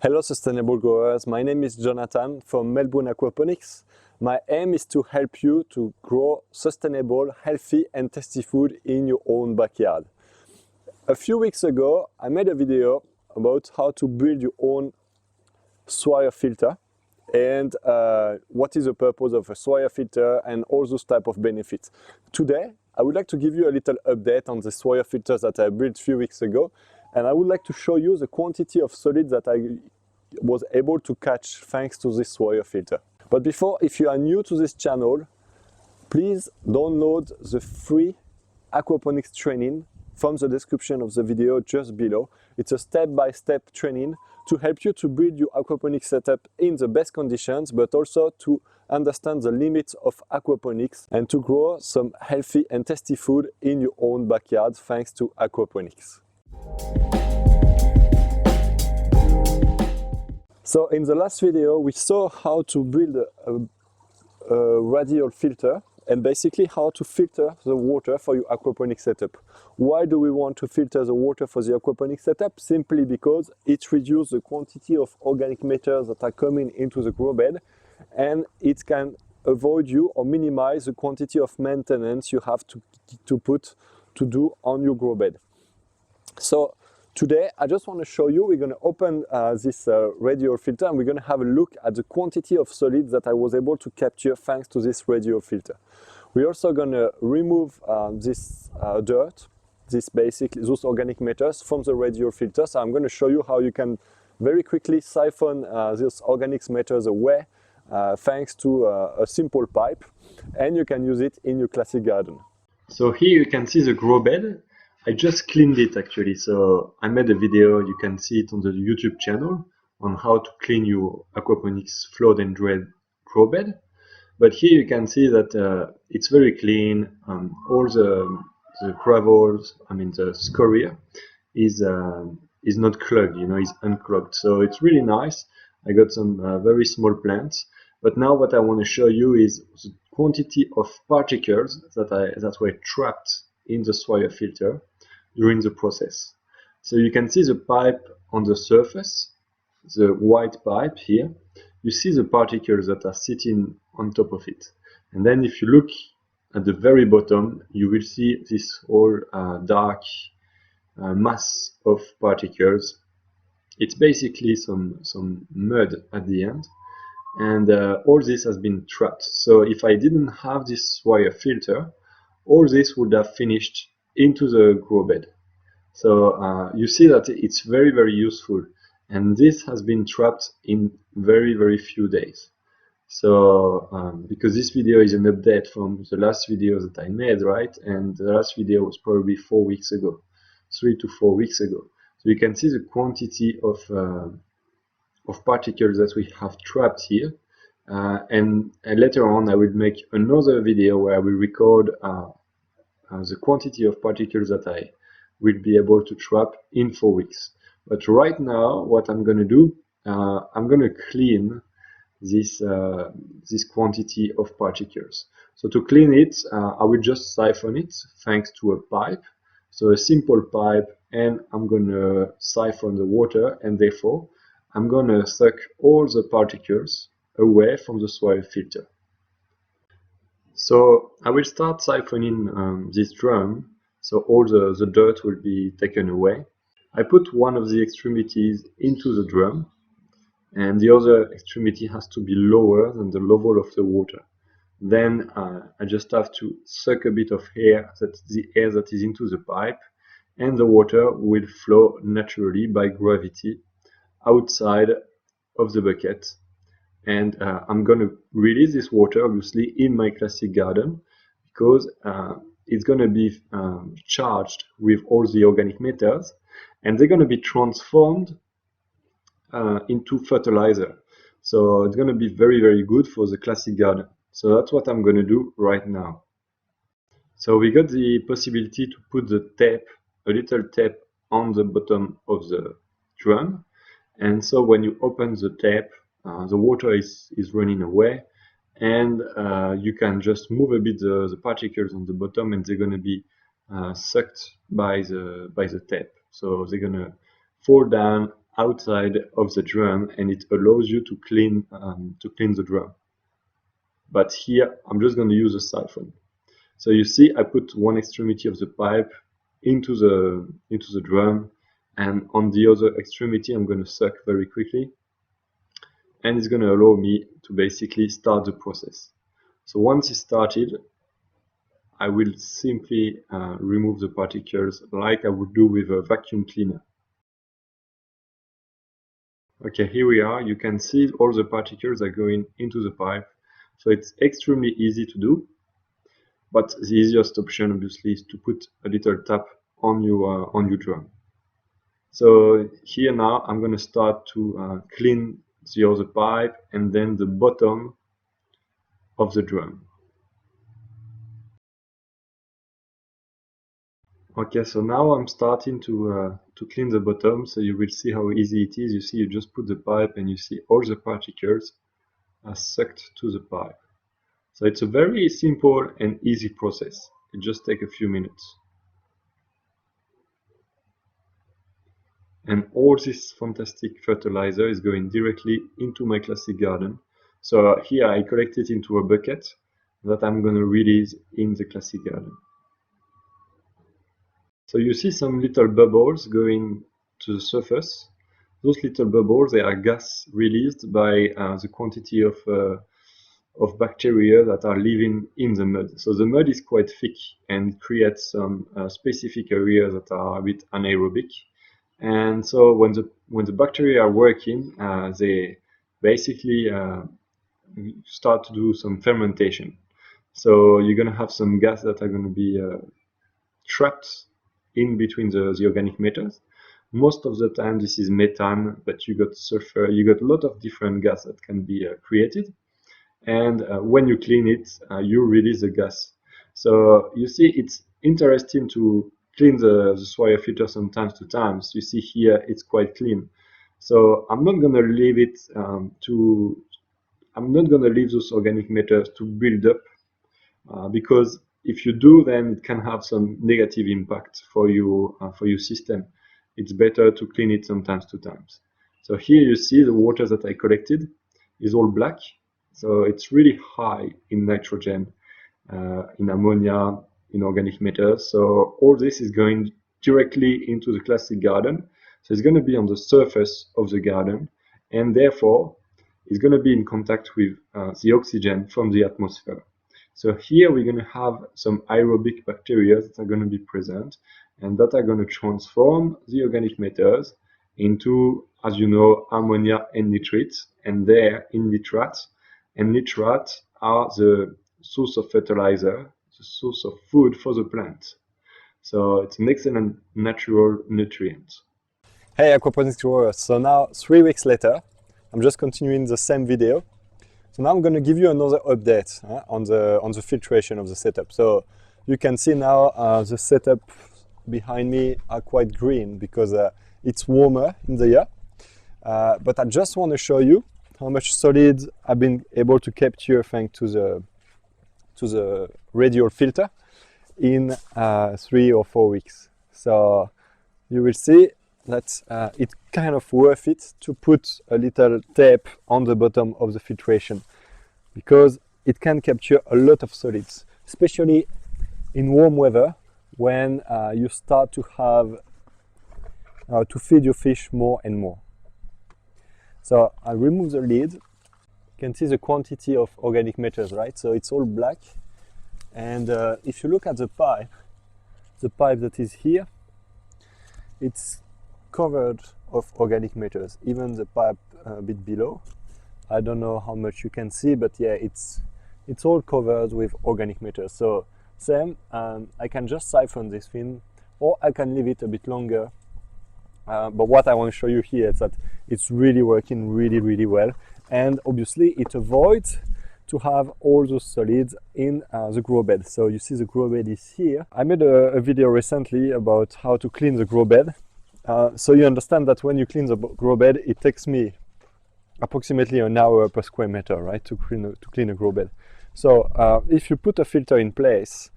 Hello sustainable growers, my name is Jonathan from Melbourne Aquaponics. My aim is to help you to grow sustainable, healthy and tasty food in your own backyard. A few weeks ago I made a video about how to build your own Swirl filter and what is the purpose of a Swirl filter and all those type of benefits. Today I would like to give you a little update on the Swirl filters that I built a few weeks ago, and I would like to show you the quantity of solids that I was able to catch thanks to this Swirl filter. But before, if you are new to this channel, please download the free aquaponics training from the description of the video just below. It's a step-by-step training to help you to build your aquaponics setup in the best conditions, but also to understand the limits of aquaponics and to grow some healthy and tasty food in your own backyard thanks to aquaponics. So in the last video we saw how to build a radial filter and basically how to filter the water for your aquaponics setup. Why do we want to filter the water for the aquaponics setup? Simply because it reduces the quantity of organic matters that are coming into the grow bed, and it can avoid you or minimize the quantity of maintenance you have to do on your grow bed. So today I just want to show you, we're going to open this radial filter and we're going to have a look at the quantity of solids that I was able to capture thanks to this radial filter. We're also going to remove this dirt, those organic matters from the radial filter. So I'm going to show you how you can very quickly siphon these organic matters away thanks to a simple pipe, and you can use it in your classic garden. So here you can see the grow bed. I just cleaned it actually, so I made a video, you can see it on the YouTube channel, on how to clean your aquaponics flood and drain grow bed. But here you can see that it's very clean. All the gravels, the scoria is not clogged, is unclogged. So it's really nice. I got some very small plants. But now what I want to show you is the quantity of particles that were trapped in the Swirl filter during the process. So you can see the pipe on the surface, the white pipe here. You see the particles that are sitting on top of it. And then if you look at the very bottom, you will see this whole dark mass of particles. It's basically some mud at the end. And all this has been trapped. So if I didn't have this Swirl filter, all this would have finished into the grow bed. So you see that it's very, very useful. And this has been trapped in very, very few days. So because this video is an update from the last video that I made, right? And the last video was probably 4 weeks ago, 3 to 4 weeks ago. So you can see the quantity of particles that we have trapped here. And later on I will make another video where I will record the quantity of particles that I will be able to trap in 4 weeks. But right now what I'm going to do, I'm going to clean this quantity of particles. So to clean it, I will just siphon it thanks to a pipe. So a simple pipe, and I'm going to siphon the water, and therefore I'm going to suck all the particles away from the Swirl filter. So I will start siphoning this drum, so all the dirt will be taken away. I put one of the extremities into the drum, and the other extremity has to be lower than the level of the water. Then I just have to suck a bit of air, that's the air that is into the pipe, and the water will flow naturally by gravity outside of the bucket. And I'm going to release this water obviously in my classic garden, because it's going to be charged with all the organic matters, and they're going to be transformed into fertilizer. So it's going to be very, very good for the classic garden. So that's what I'm going to do right now. So we got the possibility to put the tape, a little tape on the bottom of the drum. And so when you open the tape, the water is running away, and you can just move a bit the particles on the bottom, and they're going to be sucked by the tape. So they're going to fall down outside of the drum, and it allows you to clean the drum. But here I'm just going to use a siphon. So you see, I put one extremity of the pipe into the drum, and on the other extremity I'm going to suck very quickly, and it's going to allow me to basically start the process. So once it's started, I will simply remove the particles like I would do with a vacuum cleaner. Okay, here we are. You can see all the particles are going into the pipe. So it's extremely easy to do. But the easiest option, obviously, is to put a little tap on your drum. So here now, I'm going to start to clean the other pipe and then the bottom of the drum. Okay, so now I'm starting to clean the bottom, so you will see how easy it is. You see, you just put the pipe and you see all the particles are sucked to the pipe. So it's a very simple and easy process. It just takes a few minutes. And all this fantastic fertilizer is going directly into my classic garden. So here I collect it into a bucket that I'm going to release in the classic garden. So you see some little bubbles going to the surface. Those little bubbles, they are gas released by the quantity of bacteria that are living in the mud. So the mud is quite thick and creates some specific areas that are a bit anaerobic. And so when the bacteria are working, they basically start to do some fermentation. So you're going to have some gas that are going to be trapped in between the organic matters. Most of the time this is methane, but you got sulfur, you got a lot of different gas that can be created. And when you clean it, you release the gas. So you see, it's interesting to clean the Swirl filter sometimes to times. You see here it's quite clean. So I'm not going to leave it I'm not going to leave those organic matters to build up because if you do, then it can have some negative impact for your system. It's better to clean it sometimes to times. So here you see the water that I collected is all black. So it's really high in nitrogen, in ammonia, in organic matter. So all this is going directly into the classic garden. So it's going to be on the surface of the garden, and therefore it's going to be in contact with the oxygen from the atmosphere. So here we're going to have some aerobic bacteria that are going to be present and that are going to transform the organic matters into, as you know, ammonia and nitrates, and they're in nitrates. And nitrates are the source of fertilizer, the source of food for the plant. So it's an excellent natural nutrient. Hey Aquaponics growers, so now 3 weeks later, I'm just continuing the same video. So now I'm going to give you another update on the filtration of the setup. So you can see now the setup behind me are quite green because it's warmer in the year. But I just want to show you how much solids I've been able to capture thanks to the radial filter in 3 or 4 weeks. So you will see that it's kind of worth it to put a little tape on the bottom of the filtration because it can capture a lot of solids, especially in warm weather when you start to have to feed your fish more and more. So I remove the lid. You can see the quantity of organic matters, right? So it's all black. And if you look at the pipe that is here, it's covered of organic matters, even the pipe a bit below. I don't know how much you can see, but yeah, it's all covered with organic matter. So same, I can just siphon this thing, or I can leave it a bit longer. But what I want to show you here is that it's really working really well, and obviously it avoids to have all those solids in the grow bed. So you see the grow bed is here. I made a video recently about how to clean the grow bed. So you understand that when you clean the grow bed, it takes me approximately an hour per square meter, right, to clean a grow bed. So if you put a filter in place,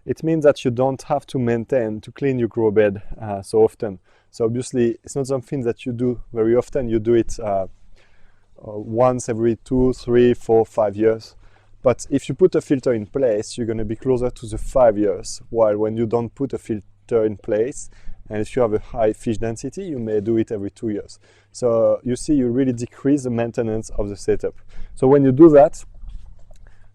it means that you don't have to clean your grow bed so often. So obviously it's not something that you do very often. You do it once every 2, 3, 4, 5 years. But if you put a filter in place, you're going to be closer to the 5 years, while when you don't put a filter in place, and if you have a high fish density, you may do it every 2 years. So you see, you really decrease the maintenance of the setup. So when you do that,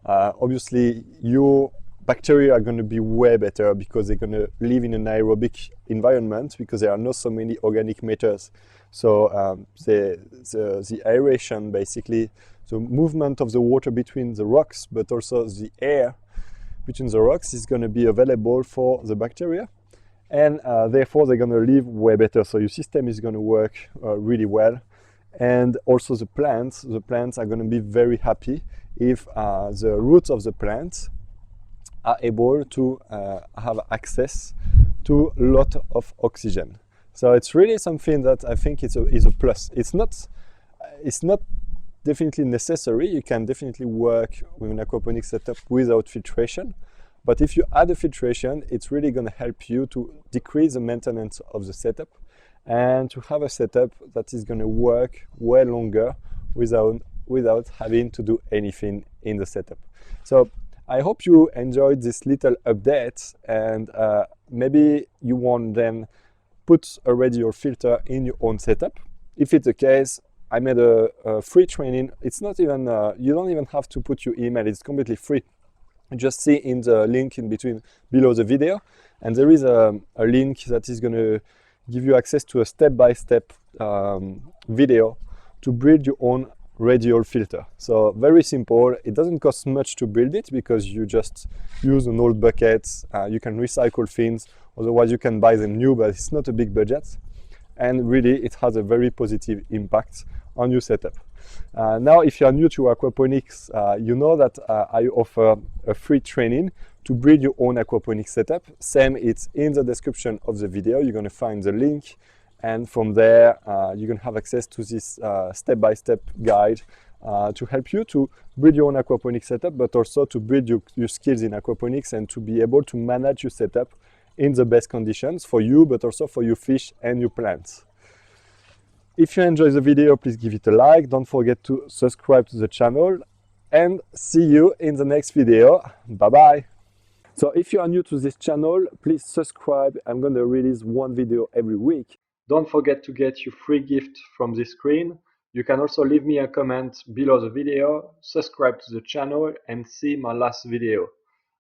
obviously your bacteria are going to be way better because they're going to live in an aerobic environment because there are not so many organic matters. So the aeration, basically, the movement of the water between the rocks, but also the air between the rocks is going to be available for the bacteria, and therefore they're going to live way better. So your system is going to work really well. And also the plants are going to be very happy if the roots of the plants are able to have access to a lot of oxygen. So it's really something that I think is a plus. It's not definitely necessary. You can definitely work with an aquaponics setup without filtration. But if you add a filtration, it's really going to help you to decrease the maintenance of the setup and to have a setup that is going to work way longer without having to do anything in the setup. So I hope you enjoyed this little update, and maybe you want then put a radial filter in your own setup. If it's the case, I made a free training. It's not even, you don't even have to put your email, it's completely free. Just see in the link in between below the video, and there is a link that is going to give you access to a step-by-step video to build your own radial filter. So very simple. It doesn't cost much to build it because you just use an old bucket. You can recycle things, otherwise you can buy them new, but it's not a big budget, and really it has a very positive impact on your setup. Now, if you are new to aquaponics, you know that I offer a free training to build your own aquaponics setup. Same, it's in the description of the video. You're going to find the link, and from there you're going to have access to this step-by-step guide to help you to build your own aquaponics setup, but also to build your skills in aquaponics and to be able to manage your setup in the best conditions for you, but also for your fish and your plants. If you enjoy the video, please give it a like. Don't forget to subscribe to the channel, and see you in the next video. Bye bye. So if you are new to this channel, please subscribe. I'm going to release one video every week. Don't forget to get your free gift from this screen. You can also leave me a comment below the video, subscribe to the channel, and see my last video.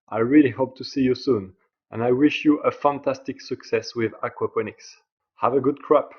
I really hope to see you soon, and I wish you a fantastic success with aquaponics. Have a good crop.